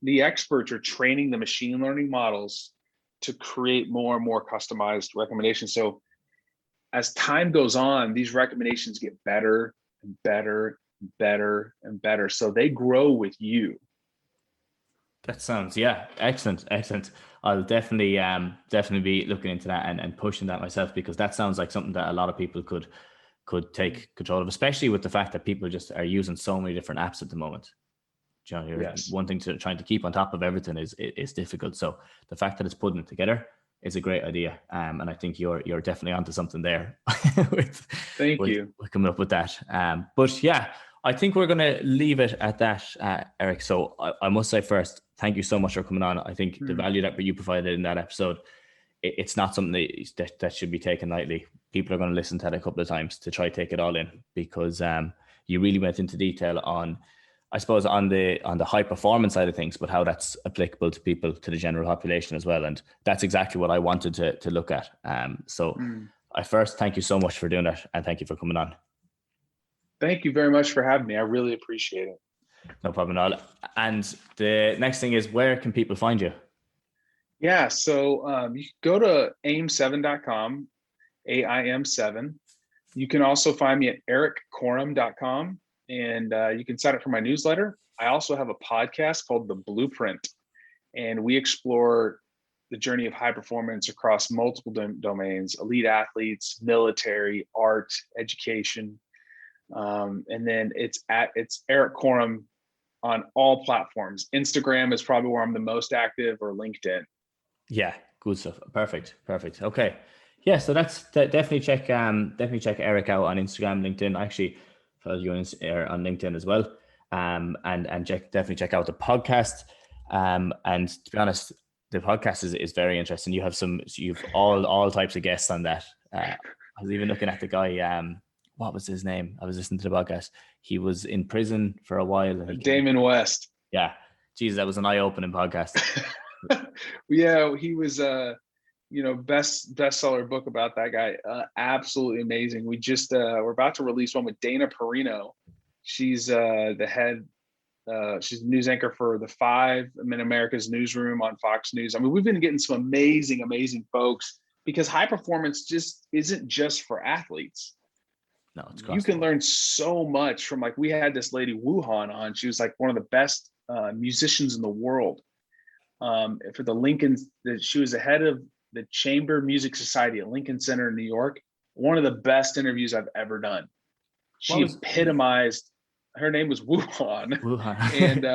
Speaker 2: the experts are training the machine learning models to create more and more customized recommendations. So as time goes on, these recommendations get better and better and better and better. So they grow with you.
Speaker 1: That sounds, excellent. I'll definitely be looking into that and pushing that myself, because that sounds like something that a lot of people could take control of, especially with the fact that people just are using so many different apps at the moment.
Speaker 2: Yes.
Speaker 1: One thing to trying to keep on top of everything is difficult. So the fact that it's putting it together is a great idea. And I think you're definitely onto something there.
Speaker 2: Thank you.
Speaker 1: We're coming up with that. But yeah, I think we're going to leave it at that, Eric. So I must say first, thank you so much for coming on. I think the value that you provided in that episode, it's not something that should be taken lightly. People are going to listen to that a couple of times to try to take it all in, because you really went into detail on, I suppose, on the high performance side of things, but how that's applicable to people, to the general population as well. And that's exactly what I wanted to look at. I first thank you so much for doing that, and thank you for coming on.
Speaker 2: Thank you very much for having me. I really appreciate it.
Speaker 1: No problem at all. And the next thing is, where can people find you?
Speaker 2: Yeah, so you can go to aim7.com, AIM7. You can also find me at erikkorem.com, and you can sign up for my newsletter. I also have a podcast called The Blueprint, and we explore the journey of high performance across multiple domains: elite athletes, military, art, education. And then it's Erik Korem on all platforms. Instagram is probably where I'm the most active, or LinkedIn.
Speaker 1: Yeah, good stuff. Perfect. Okay. Yeah, so that's definitely check Erik out on Instagram, LinkedIn. I actually follow you on LinkedIn as well. And definitely check out the podcast. And to be honest, the podcast is very interesting. You've all types of guests on that. I was even looking at the guy. What was his name? I was listening to the podcast. He was in prison for a while. And
Speaker 2: Damon West.
Speaker 1: Yeah. Jesus, that was an eye-opening podcast.
Speaker 2: Yeah, he was bestseller book about that guy. Absolutely amazing. We just we're about to release one with Dana Perino. She's the head. She's the news anchor for the 5 in America's Newsroom on Fox News. I mean, we've been getting some amazing folks, because high performance just isn't just for athletes.
Speaker 1: No, it's
Speaker 2: you can learn so much from, like, we had this lady Wuhan on. She was like one of the best musicians in the world. For the Lincoln, she was the head of the Chamber Music Society at Lincoln Center in New York. One of the best interviews I've ever done. She epitomized. Her name was Wuhan. And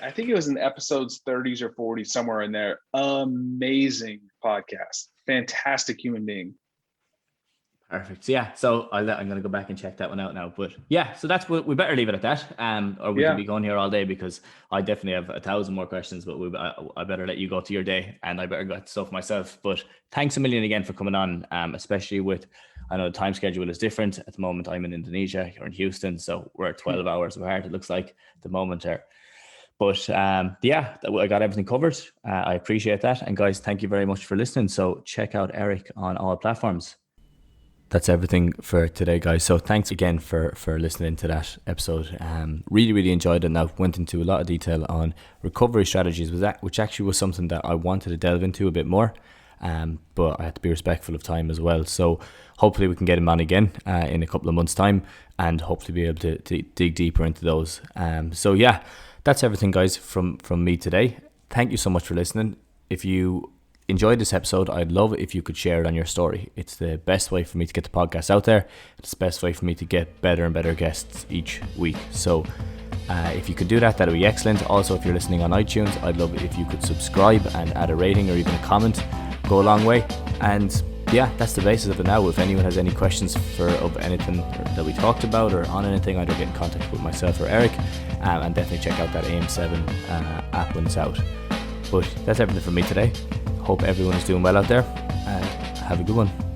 Speaker 2: I think it was in episodes 30s or 40s, somewhere in there. Amazing podcast. Fantastic human being.
Speaker 1: Perfect. Yeah. So I'm going to go back and check that one out now. But yeah, so that's what we better leave it at that. Or we can be going here all day, because I definitely have 1,000 more questions, but I better let you go to your day, and I better go to stuff myself. But thanks a million again for coming on, especially with, I know the time schedule is different. At the moment, I'm in Indonesia, you're in Houston. So we're 12 hours apart, it looks like, at the moment there. But yeah, I got everything covered. I appreciate that. And guys, thank you very much for listening. So check out Erik on all platforms. That's everything for today, guys. So thanks again for listening to that episode. Really enjoyed it. And I went into a lot of detail on recovery strategies, which actually was something that I wanted to delve into a bit more. But I had to be respectful of time as well. So hopefully we can get him on again in a couple of months' time, and hopefully be able to dig deeper into those. So yeah, that's everything, guys, from me today. Thank you so much for listening. If you enjoyed this episode, I'd love it if you could share it on your story. It's the best way for me to get the podcast out there. It's the best way for me to get better and better guests each week. So if you could do that, that'd be excellent. Also, if you're listening on iTunes, I'd love it if you could subscribe and add a rating or even a comment. Go a long way. And yeah, that's the basis of it now. If anyone has any questions of anything that we talked about or on anything, either get in contact with myself or Erik, and definitely check out that AM7 app when it's out. But that's everything from me today. Hope everyone is doing well out there, and have a good one.